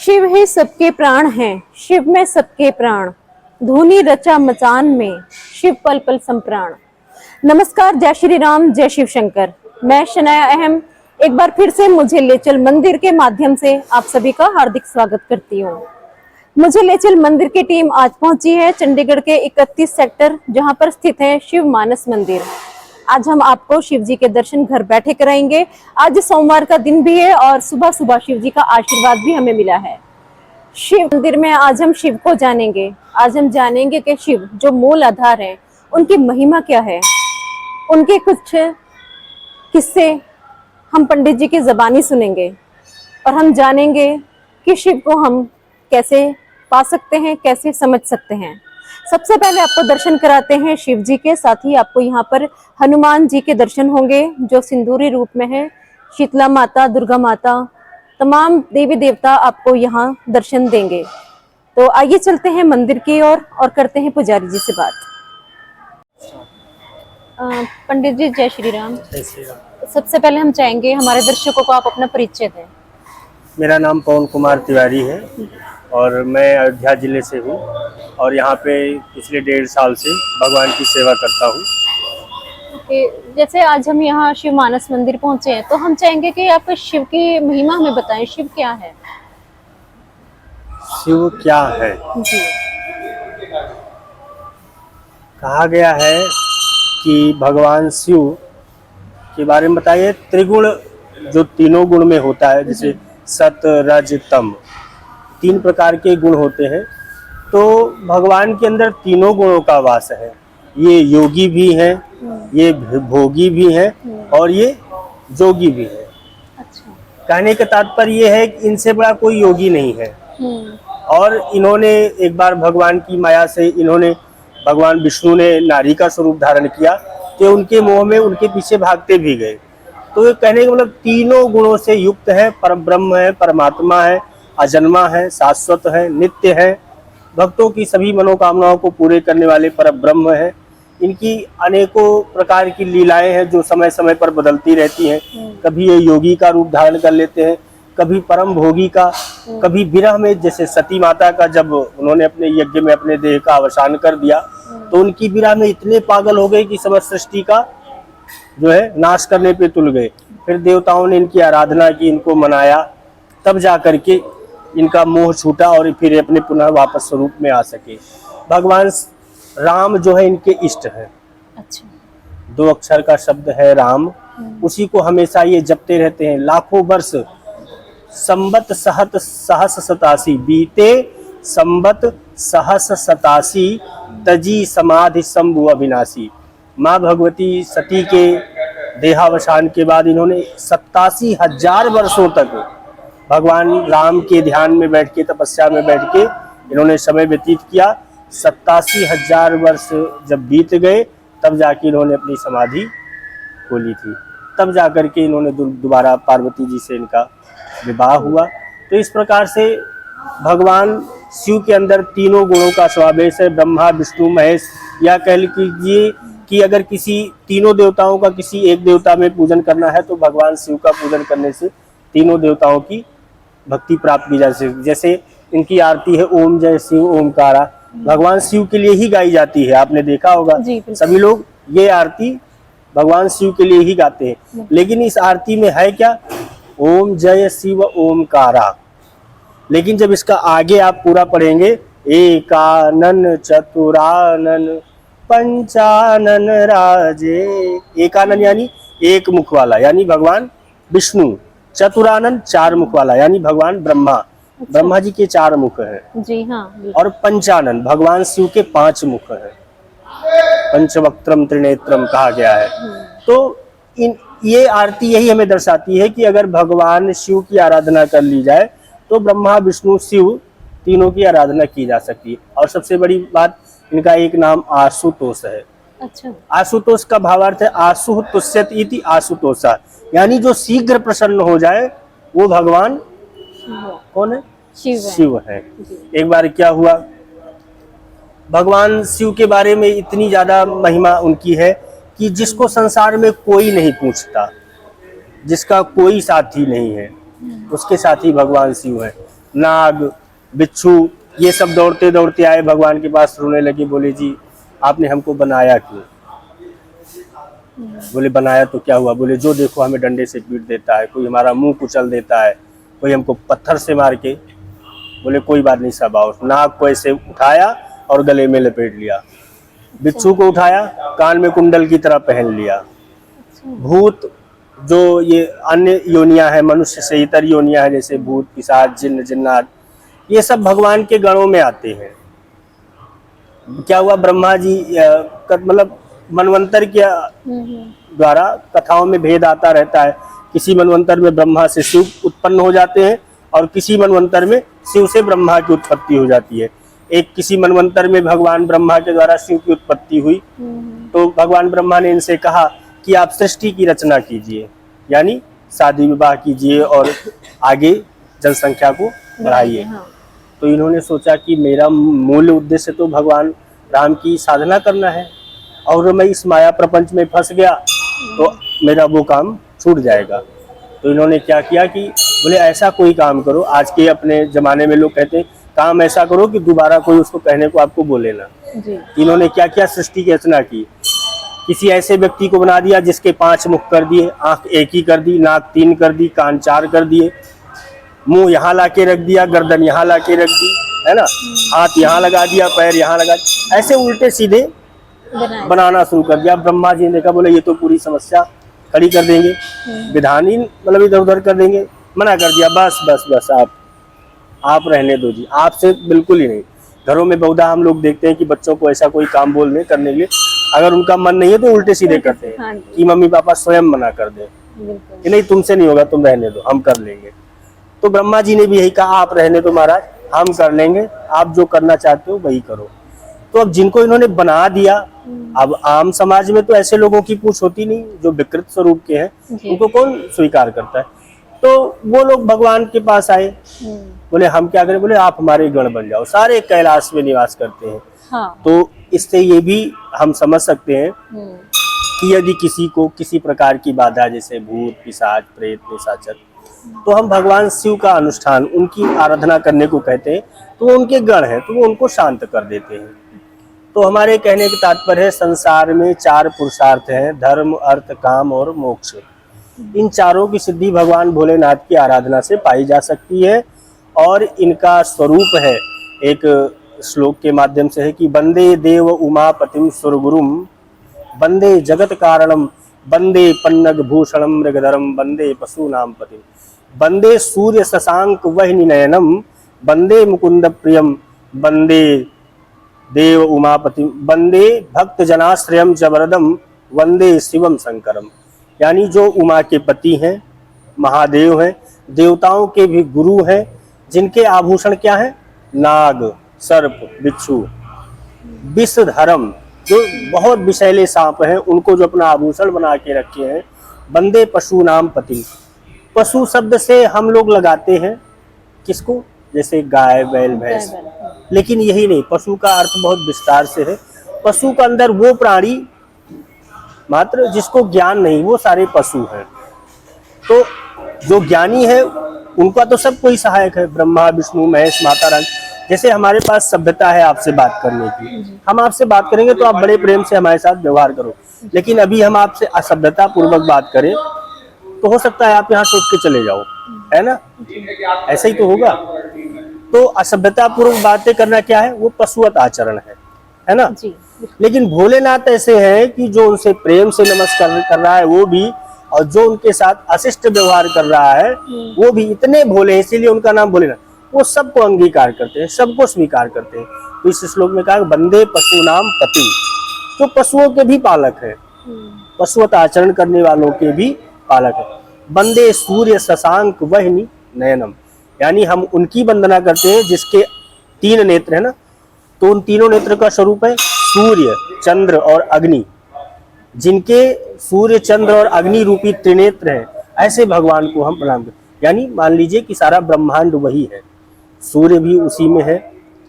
शिव ही सबके प्राण हैं, शिव में सबके प्राण, धुनी रचा मचान में, शिव पल पल संप्राण। नमस्कार, जय श्री राम, जय शिव शंकर। मैं शनाया अहम एक बार फिर से मुझे ले चल मंदिर के माध्यम से आप सभी का हार्दिक स्वागत करती हूँ। मुझे ले चल मंदिर की टीम आज पहुंची है चंडीगढ़ के 31 सेक्टर, जहां पर स्थित है शिव मानस मंदिर। आज हम आपको शिव जी के दर्शन घर बैठे कराएंगे। आज सोमवार का दिन भी है और सुबह सुबह शिव जी का आशीर्वाद भी हमें मिला है। शिव मंदिर में आज हम शिव को जानेंगे। आज हम जानेंगे कि शिव जो मूल आधार है, उनकी महिमा क्या है, उनके कुछ किस्से हम पंडित जी की ज़बानी सुनेंगे और हम जानेंगे कि शिव को हम कैसे पा सकते हैं, कैसे समझ सकते हैं। सबसे पहले आपको दर्शन कराते हैं शिव जी के, साथ ही आपको यहाँ पर हनुमान जी के दर्शन होंगे जो सिंदूरी रूप में है। शीतला माता, दुर्गा माता, तमाम देवी देवता आपको यहाँ दर्शन देंगे। तो आइए चलते हैं मंदिर की ओर और करते हैं पुजारी जी से बात। पंडित जी, जय श्री राम। जय श्री राम। सबसे पहले हम चाहेंगे हमारे दर्शकों को आप अपना परिचय दें। मेरा नाम पवन कुमार तिवारी है और मैं अयोध्या जिले से हूँ और यहाँ पे पिछले 1.5 साल से भगवान की सेवा करता हूँ। जैसे आज हम यहाँ शिव मानस मंदिर पहुँचे हैं, तो हम चाहेंगे कि आप शिव की महिमा हमें बताएं। शिव क्या है? शिव क्या है? जी। कहा गया है कि भगवान शिव के बारे में बताइए। त्रिगुण जो तीनों गुण में होता है, जैसे सत रज तम, 3 प्रकार के गुण होते हैं। तो भगवान के अंदर तीनों गुणों का वास है। ये योगी भी हैं, ये भोगी भी हैं और ये जोगी भी है। अच्छा। कहने का तात्पर्य ये है कि इनसे बड़ा कोई योगी नहीं है। और इन्होंने एक बार भगवान की माया से इन्होंने भगवान विष्णु ने नारी का स्वरूप धारण किया कि उनके मोह में उनके पीछे भागते भी गए। तो ये कहने का मतलब तीनों गुणों से युक्त है, परब्रह्म है, परमात्मा है, अजन्मा है, शाश्वत है, नित्य है, भक्तों की सभी मनोकामनाओं को पूरे करने वाले परब्रह्म है। इनकी अनेकों प्रकार की लीलाएं हैं जो समय समय पर बदलती रहती हैं। कभी ये योगी का रूप धारण कर लेते हैं, कभी परम भोगी का, कभी विरह में, जैसे सती माता का जब उन्होंने अपने यज्ञ में अपने देह का अवसान कर दिया तो उनकी विरह में इतने पागल हो गए कि समस्त सृष्टि का जो है नाश करने पे तुल गए। फिर देवताओं ने इनकी आराधना की, इनको मनाया, तब जा करके इनका मोह छूटा और फिर अपने पुनः वापस स्वरूप में आ सके। भगवान राम जो है इनके इष्ट है। अच्छा। 2 अक्षर का शब्द है राम, उसी को हमेशा ये जपते रहते हैं। लाखों वर्ष संबत सहत सहस सतासी, बीते संबत सहस सतासी, तजी समाधि शंभु अविनाशी। माँ भगवती सती के देहावसान के बाद इन्होंने 87,000 वर्षों तक भगवान राम के ध्यान में बैठ के, तपस्या में बैठ के इन्होंने समय व्यतीत किया। 87,000 वर्ष जब बीत गए तब जाके इन्होंने अपनी समाधि खोली थी। तब जाकर के इन्होंने दोबारा पार्वती जी से इनका विवाह हुआ। तो इस प्रकार से भगवान शिव के अंदर तीनों गुणों का समावेश है। ब्रह्मा विष्णु महेश, या कह लीजिए कि अगर किसी तीनों देवताओं का किसी एक देवता में पूजन करना है तो भगवान शिव का पूजन करने से तीनों देवताओं की भक्ति प्राप्त की जा सकती। जैसे इनकी आरती है ओम जय शिव ओमकारा, भगवान शिव के लिए ही गाई जाती है। आपने देखा होगा सभी लोग ये आरती भगवान शिव के लिए ही गाते हैं। लेकिन इस आरती में है क्या? ओम जय शिव ओमकारा। लेकिन जब इसका आगे आप पूरा पढ़ेंगे, एकानन चतुरानन पंचानन राजे, एकानन यानी एक मुख वाला यानी भगवान विष्णु, चतुरानन 4 मुख वाला यानी भगवान ब्रह्मा। अच्छा। ब्रह्मा जी के 4 मुख हैं। जी हाँ। और पंचानन भगवान शिव के 5 मुख हैं। पंचवक्त्रम त्रिनेत्रम कहा गया है। तो ये आरती यही हमें दर्शाती है कि अगर भगवान शिव की आराधना कर ली जाए तो ब्रह्मा विष्णु शिव तीनों की आराधना की जा सकती है। और सबसे बड़ी बात, इनका एक नाम आशुतोष है। अच्छा। आशुतोष का भावार्थ है आशु तुष्यत इति आशुतोषा, यानी जो शीघ्र प्रसन्न हो जाए वो भगवान कौन है? शिव है। एक बार क्या हुआ, भगवान शिव के बारे में इतनी ज्यादा महिमा उनकी है कि जिसको संसार में कोई नहीं पूछता, जिसका कोई साथी नहीं है, उसके साथी भगवान शिव है। नाग, बिच्छू, ये सब दौड़ते दौड़ते आए भगवान के पास, रोने लगे, बोले जी आपने हमको बनाया क्यों? बोले बनाया तो क्या हुआ? बोले जो देखो हमें डंडे से पीट देता है, कोई हमारा मुंह कुचल देता है, कोई हमको पत्थर से मार के। बोले कोई बात नहीं सब आओ। नाग को ऐसे उठाया और गले में लपेट लिया, बिच्छू को उठाया कान में कुंडल की तरह पहन लिया। भूत जो ये अन्य योनियां हैं, मनुष्य से इतर योनियां हैं, जैसे भूत, पिशाच, जिन्न, जिन्नात, ये सब भगवान के गणों में आते हैं। क्या हुआ, ब्रह्मा जी मतलब मनवंतर के द्वारा कथाओं में भेद आता रहता है। किसी मनवंतर में ब्रह्मा से शिव उत्पन्न हो जाते हैं और किसी मनवंतर में शिव से ब्रह्मा की उत्पत्ति हो जाती है। एक किसी मनवंतर में भगवान ब्रह्मा के द्वारा शिव की उत्पत्ति हुई, तो भगवान ब्रह्मा ने इनसे कहा कि आप सृष्टि की रचना कीजिए, यानी शादी विवाह कीजिए और आगे जनसंख्या को बढ़ाइए। तो इन्होंने सोचा कि मेरा मूल उद्देश्य तो भगवान राम की साधना करना है और मैं इस माया प्रपंच में फंस गया तो मेरा वो काम छूट जाएगा। तो इन्होंने क्या किया कि बोले ऐसा कोई काम करो, आज के अपने जमाने में लोग कहते हैं काम ऐसा करो कि दोबारा कोई उसको कहने को आपको बोले ना। इन्होंने क्या किया, सृष्टि की रचना की। किसी ऐसे व्यक्ति को बना दिया जिसके 5 मुख कर दिए, आंख 1 ही कर दी, नाक 3 कर दी, कान 4 कर दिए, मुंह यहाँ ला के रख दिया, गर्दन यहाँ ला के रख दी, है ना, हाथ यहाँ लगा दिया, पैर यहाँ लगा, ऐसे उल्टे सीधे बनाना शुरू कर दिया। ब्रह्मा जी ने देखा, बोले ये तो पूरी समस्या खड़ी कर देंगे, विधान ही मतलब इधर उधर कर देंगे। मना कर दिया, बस बस बस आप रहने दो जी, आपसे बिल्कुल ही नहीं। घरों में बहुधा हम लोग देखते हैं कि बच्चों को ऐसा कोई काम बोलने करने के लिए अगर उनका मन नहीं है तो उल्टे सीधे करते हैं कि मम्मी पापा स्वयं मना कर दें कि नहीं तुमसे नहीं होगा, तुम रहने दो, हम कर लेंगे। तो ब्रह्मा जी ने भी यही कहा, आप रहने दो महाराज, हम कर लेंगे, आप जो करना चाहते हो वही करो। तो अब जिनको इन्होंने बना दिया, अब आम समाज में तो ऐसे लोगों की पूछ होती नहीं जो विकृत स्वरूप के हैं, उनको कौन स्वीकार करता है। तो वो लोग भगवान के पास आए, बोले हम क्या करें? बोले आप हमारे गण बन जाओ, सारे कैलाश में निवास करते हैं। तो इससे ये भी हम समझ सकते हैं कि यदि किसी को किसी प्रकार की बाधा, जैसे भूत, पिशाच, प्रेत, निशाचर, तो हम भगवान शिव का अनुष्ठान, उनकी आराधना करने को कहते हैं, तो वो उनके गण हैं, तो वो उनको शांत कर देते हैं। तो हमारे कहने का तात्पर्य है, संसार में 4 पुरुषार्थ हैं, धर्म, अर्थ, काम और मोक्ष। इन चारों की सिद्धि भगवान भोलेनाथ की आराधना से पाई जा सकती है और इनका स्वरूप है, एक श्लोक के माध्यम से है कि वंदे देव उमापतिम सुरगुरुम, वंदे जगत कारणम, वंदे पन्नग भूषणम मृगधरम, वंदे पशूनाम पतिम, वंदे सूर्य शशांक वह्नि नयनम, वंदे मुकुंद प्रियम, वंदे देव उमापतिम, वंदे भक्त जनाश्रयम च वरदम, वंदे शिवम शंकरम। यानी जो उमा के पति हैं, महादेव हैं, देवताओं के भी गुरु हैं, जिनके आभूषण क्या है? नाग, सर्प, बिच्छू, विषधरम, जो बहुत विषैले सांप हैं, उनको जो अपना आभूषण बना के रखे हैं। वंदे पशु नाम पति, पशु शब्द से हम लोग लगाते हैं किसको? जैसे गाय, बैल, भैंस, लेकिन यही नहीं, पशु का अर्थ बहुत विस्तार से है। पशु का अंदर वो प्राणी मात्र जिसको ज्ञान नहीं, वो सारे पशु हैं। तो जो ज्ञानी है उनका तो सब कोई सहायक है, ब्रह्मा, विष्णु, महेश, माता रानी। जैसे हमारे पास सभ्यता है आपसे बात करने की, हम आपसे बात करेंगे तो आप बड़े प्रेम से हमारे साथ व्यवहार करो, लेकिन अभी हम आपसे असभ्यता पूर्वक बात करें तो हो सकता है आप यहाँ से उठ के चले जाओ, है ना, ऐसा ही तो होगा। तो असभ्यता पूर्वक बातें करना क्या है? वो पशुवत आचरण है ना। लेकिन भोलेनाथ ऐसे हैं कि जो उनसे प्रेम से नमस्कार कर रहा है वो भी, और जो उनके साथ अशिष्ट व्यवहार कर रहा है वो भी, इतने भोले हैं, इसीलिए उनका नाम भोलेनाथ। वो सबको अंगीकार करते हैं, सबको स्वीकार करते हैं। तो इस श्लोक में कहा वंदे पशु नाम पति, जो पशुओं के भी पालक है, पशुवत आचरण करने वालों के भी पालक है। वंदे सूर्य शशांक वह्नि नयनम, यानी हम उनकी वंदना करते हैं जिसके 3 नेत्र है ना, तो उन तीनों नेत्र का स्वरूप है सूर्य, चंद्र और अग्नि। जिनके सूर्य, चंद्र और अग्नि रूपी त्रिनेत्र हैं, ऐसे भगवान को हम प्रणाम करते। यानी मान लीजिए कि सारा ब्रह्मांड वही है, सूर्य भी उसी में है,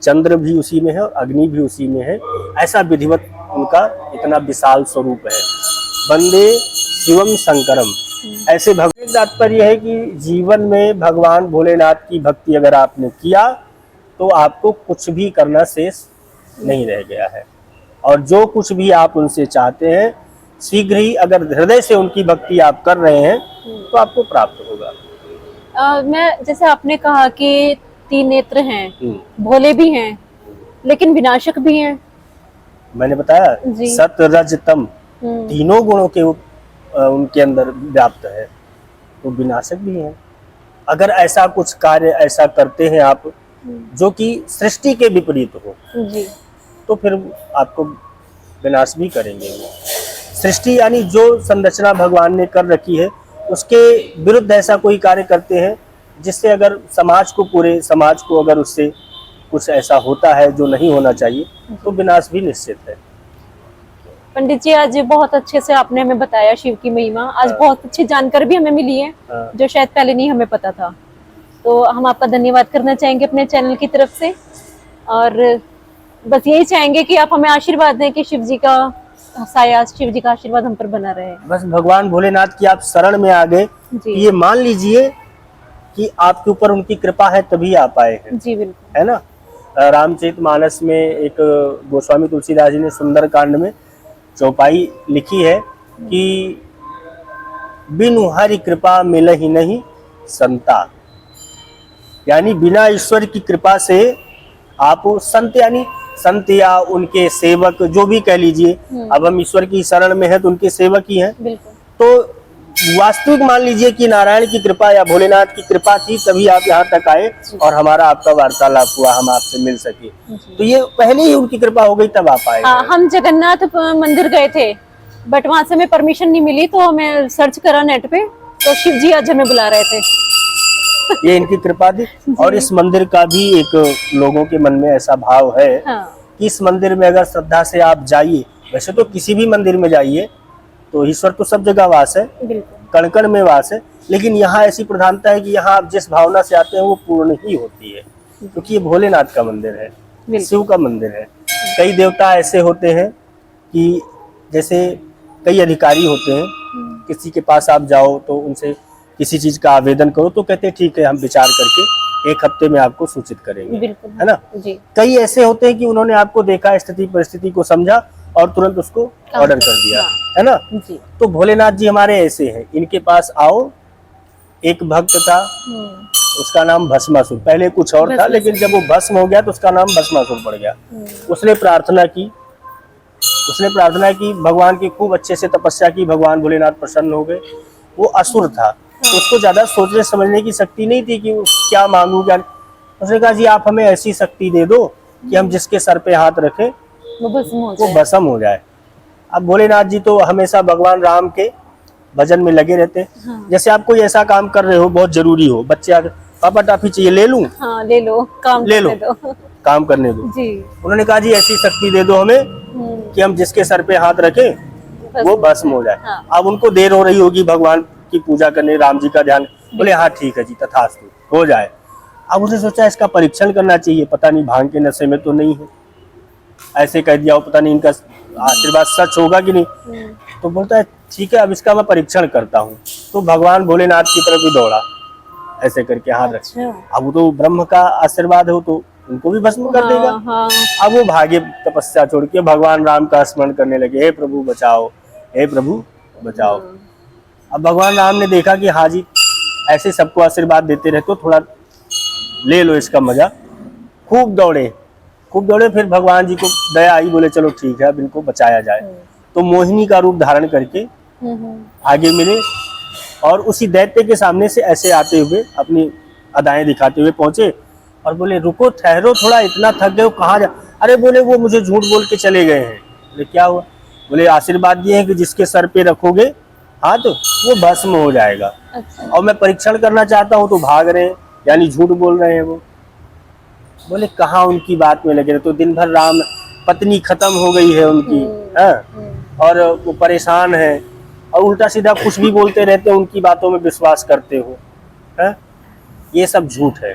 चंद्र भी उसी में है और अग्नि भी उसी में है। ऐसा विधिवत उनका इतना विशाल स्वरूप है। वंदे शिवम शंकरम, ऐसे भगवान तात्पर्य है कि जीवन में भगवान भोलेनाथ की भक्ति अगर आपने किया तो आपको कुछ भी करना शेष नहीं रह गया है, और जो कुछ भी आप उनसे चाहते हैं शीघ्र ही अगर हृदय से उनकी भक्ति आप कर रहे हैं तो आपको प्राप्त होगा। मैं जैसे आपने कहा कि 3 नेत्र हैं, भोले भी हैं लेकिन विनाशक भी हैं। मैंने बताया जी। सत रज तम तीनों गुणों के उनके अंदर व्याप्त है, तो विनाशक भी हैं। अगर ऐसा कुछ कार्य ऐसा करते हैं आप जो कि सृष्टि के विपरीत हो जी। तो फिर आपको विनाश भी करेंगे वो। सृष्टि यानी जो संरचना भगवान ने कर रखी है उसके विरुद्ध ऐसा कोई कार्य करते हैं जिससे अगर समाज को, पूरे समाज को अगर उससे कुछ ऐसा होता है जो नहीं होना चाहिए तो विनाश भी निश्चित है। पंडित जी, आज बहुत अच्छे से आपने हमें बताया शिव की महिमा। आज बहुत अच्छी जानकारी भी हमें मिली है जो शायद पहले नहीं हमें पता था। तो हम आपका धन्यवाद करना चाहेंगे अपने चैनल की तरफ से, और बस यही चाहेंगे कि आप हमें आशीर्वाद दें कि शिव जी का साया, शिव जी का आशीर्वाद हम पर बना रहे। बस भगवान भोलेनाथ की आप शरण में आ गए, ये मान लीजिए कि आपके ऊपर उनकी कृपा है तभी आप आए हैं। जी बिल्कुल, है ना। रामचरितमानस में एक गोस्वामी तुलसीदास जी ने सुंदर कांड में चौपाई लिखी है कि बिनु हरि कृपा मिलहि नहीं संता, यानी बिना ईश्वर की कृपा से आप संत, यानी संत या उनके सेवक जो भी कह लीजिए, अब हम ईश्वर की शरण में हैं तो उनके सेवक ही हैं। तो वास्तविक मान लीजिए कि नारायण की कृपा या भोलेनाथ की कृपा थी तभी आप यहाँ तक आए और हमारा आपका वार्तालाप हुआ, हम आपसे मिल सके। तो ये पहले ही उनकी कृपा हो गई तब आप आए। हम जगन्नाथ मंदिर गए थे बट वहां से हमें परमिशन नहीं मिली, तो हमें सर्च करा नेट पे तो शिव जी आज हमें बुला रहे थे। ये इनकी कृपा थी। और इस मंदिर का भी एक लोगों के मन में ऐसा भाव है कि इस मंदिर में अगर श्रद्धा से आप जाइए, वैसे तो किसी भी मंदिर में जाइए तो ईश्वर तो सब जगह वास है, कण कण में वास है, लेकिन यहाँ ऐसी प्रधानता है कि यहाँ आप जिस भावना से आते हैं वो पूर्ण ही होती है, क्योंकि ये भोलेनाथ का मंदिर है, शिव का मंदिर है। कई देवता ऐसे होते हैं कि जैसे कई अधिकारी होते हैं, किसी के पास आप जाओ तो उनसे किसी चीज का आवेदन करो तो कहते हैं ठीक है हम विचार करके 1 हफ्ते में आपको सूचित करेंगे, है ना। कई ऐसे होते हैं कि उन्होंने आपको देखा, स्थिति परिस्थिति को समझा और तुरंत उसको ऑर्डर कर दिया, है ना। तो भोलेनाथ जी हमारे ऐसे हैं। इनके पास आओ, एक भक्त था उसका नाम भस्मासुर, पहले कुछ और था लेकिन जब वो भस्म हो गया तो उसका नाम भस्मासुर पड़ गया। उसने प्रार्थना की, भगवान की खूब अच्छे से तपस्या की, भगवान भोलेनाथ प्रसन्न हो गए। वो असुर था तो उसको ज्यादा सोचने समझने की शक्ति नहीं थी कि क्या मांगू क्या। उसने कहा जी आप हमें ऐसी शक्ति दे दो कि हम जिसके सर पे हाथ रखें वो भस्म हो जाए। अब भोलेनाथ जी तो हमेशा भगवान राम के भजन में लगे रहते। जैसे आप कोई ऐसा काम कर रहे हो बहुत जरूरी हो, बच्चे आके पापा टॉफी चाहिए, ले लूं? हाँ, ले लो, काम करने दो जी। उन्होंने कहा जी ऐसी शक्ति दे दो हमें कि हम जिसके सर पे हाथ रखें वो भस्म हो जाए। अब उनको देर हो रही होगी भगवान की पूजा करने, राम जी का ध्यान, बोले हाँ ठीक है जी तथास्तु, हो जाए। अब उसने सोचा इसका परीक्षण करना चाहिए, पता नहीं भांग के नशे में तो नहीं है, ऐसे कह दिया हो, पता नहीं इनका आशीर्वाद सच होगा कि नहीं। तो बोलता है ठीक है अब इसका मैं परीक्षण करता हूँ। तो भगवान भोलेनाथ की तरफ ही दौड़ा, ऐसे करके हाथ रखे। अब वो तो ब्रह्म का आशीर्वाद हो तो उनको भी भस्म कर देगा। अब वो भागे तपस्या छोड़ के भगवान राम का स्मरण करने लगे, हे प्रभु बचाओ, हे प्रभु बचाओ। अब भगवान राम ने देखा कि हाँ जी ऐसे सबको आशीर्वाद देते रहते हो, थोड़ा ले लो इसका मजा। खूब दौड़े, फिर भगवान जी को दया आई, बोले चलो ठीक है अब इनको बचाया जाए। तो मोहिनी का रूप धारण करके आगे मिले और उसी दैत्य के सामने से ऐसे आते हुए अपनी अदाएं दिखाते हुए पहुंचे और बोले रुको ठहरो थोड़ा, इतना थक गए हो, कहाँ जा। अरे बोले वो मुझे झूठ बोल के चले गए हैं। बोले क्या हुआ? बोले आशीर्वाद दिए हैं कि जिसके सर पे रखोगे हाथ वो भस्म हो जाएगा। अच्छा। और मैं परीक्षण करना चाहता हूँ तो भाग रहे हैं, यानी झूठ बोल रहे हैं वो। बोले कहाँ उनकी बात में लगे रहे, तो दिन भर राम, पत्नी खत्म हो गई है उनकी, और वो परेशान है और उल्टा सीधा कुछ भी बोलते रहते, उनकी बातों में विश्वास करते हो, है? ये सब झूठ है,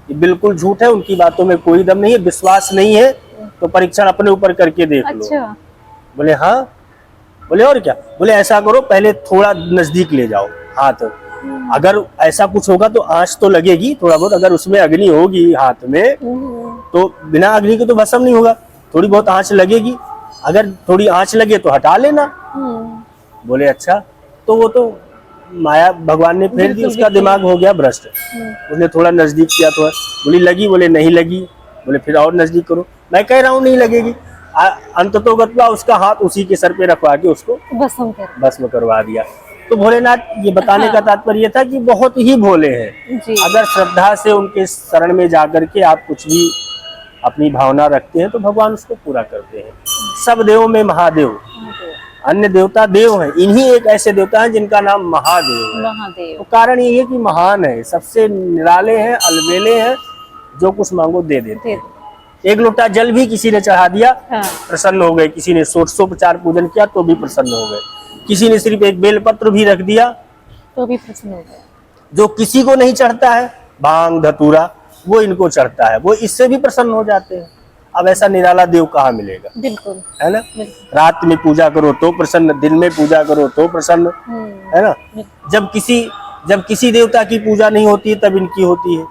ये बिल्कुल झूठ है, उनकी बातों में कोई दम नहीं है। विश्वास नहीं है तो परीक्षण अपने ऊपर करके देख लो। बोले हाँ, बोले और क्या? बोले ऐसा करो, पहले थोड़ा नजदीक ले जाओ हाथ, अगर ऐसा कुछ होगा तो आंच तो लगेगी थोड़ा बहुत, अगर उसमें अग्नि होगी हाथ में तो बिना अग्नि के तो भस्म नहीं होगा, थोड़ी बहुत आंच लगेगी, अगर थोड़ी आंच लगे तो हटा लेना। बोले अच्छा। तो वो तो माया भगवान ने फेर दी, उसका दिमाग हो गया भ्रष्ट। उसने थोड़ा नजदीक किया, थोड़ा बोली लगी, बोले नहीं लगी, बोले फिर और नजदीक करो, मैं कह रहा हूँ नहीं लगेगी। अंततोगत्वा उसका हाथ उसी के सर पे रखवा के उसको भस्म करवा दिया। तो भोलेनाथ, ये बताने का तात्पर्य था कि बहुत ही भोले हैं। जी। अगर श्रद्धा से उनके शरण में जाकर के आप कुछ भी अपनी भावना रखते हैं तो भगवान उसको पूरा करते हैं। सब देवों में महादेव, अन्य देवता देव हैं, इन्हीं एक ऐसे देवता हैं जिनका नाम महादेव है। तो कारण ये है कि महान है, सबसे निराले हैं, अलबेले हैं, जो कुछ मांगो दे देते हैं। एक लोटा जल भी किसी ने चढ़ा दिया, प्रसन्न हो गए। किसी ने 100 पूजन किया तो भी प्रसन्न हो गए। किसी ने सिर्फ एक बेलपत्र भी रख दिया तो भी प्रसन्न हो गए। जो किसी को नहीं चढ़ता है, भांग धतूरा, वो इनको चढ़ता है, वो इससे भी प्रसन्न हो जाते हैं। अब ऐसा निराला देव कहाँ मिलेगा? बिल्कुल, है ना? रात में पूजा करो तो प्रसन्न, दिन में पूजा करो तो प्रसन्न, है ना? जब किसी देवता की पूजा नहीं होती है तब इनकी होती है।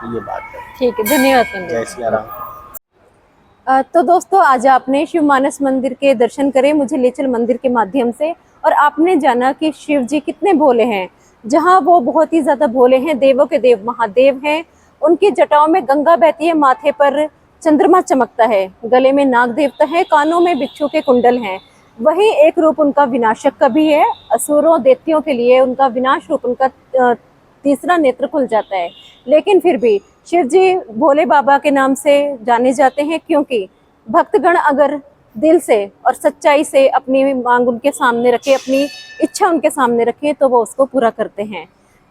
ये बात है। ठीक है, धन्यवाद पंडित। जय सिया राम। तो दोस्तों, आज आपने शिव मानस मंदिर के दर्शन करे मुझे मंदिर के माध्यम से, और आपने जाना कि शिव जी कितने भोले हैं। जहां वो बहुत ही ज्यादा भोले हैं, देवों के देव महादेव हैं। उनकी जटाओं में गंगा बहती है, माथे पर चंद्रमा चमकता है, गले में नाग देवता है, कानों में बिच्छू के कुंडल हैं। वही एक रूप उनका विनाशक का भी है, असुरों दैत्यों के लिए उनका विनाश रूप, उनका तीसरा नेत्र खुल जाता है। लेकिन फिर भी शिव जी भोले बाबा के नाम से जाने जाते हैं, क्योंकि भक्तगण अगर दिल से और सच्चाई से अपनी मांग उनके सामने रखे, अपनी इच्छा उनके सामने रखे, तो वो उसको पूरा करते हैं।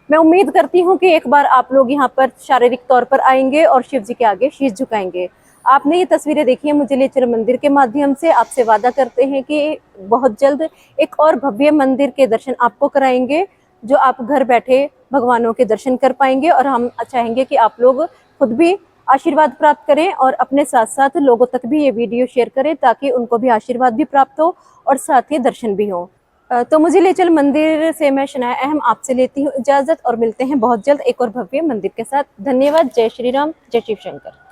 मैं उम्मीद करती हूँ कि एक बार आप लोग यहाँ पर शारीरिक तौर पर आएंगे और शिव जी के आगे शीश झुकाएंगे। आपने ये तस्वीरें देखी है मुझे मंदिर के माध्यम से। आपसे वादा करते हैं कि बहुत जल्द एक और भव्य मंदिर के दर्शन आपको कराएंगे, जो आप घर बैठे भगवानों के दर्शन कर पाएंगे। और हम चाहेंगे कि आप लोग खुद भी आशीर्वाद प्राप्त करें और अपने साथ साथ लोगों तक भी ये वीडियो शेयर करें, ताकि उनको भी आशीर्वाद भी प्राप्त हो और साथ ही दर्शन भी हो। तो मुझे मंदिर से मैं शनाया अहम आपसे लेती हूँ इजाज़त, और मिलते हैं बहुत जल्द एक और भव्य मंदिर के साथ। धन्यवाद। जय श्री राम, जय शिव शंकर।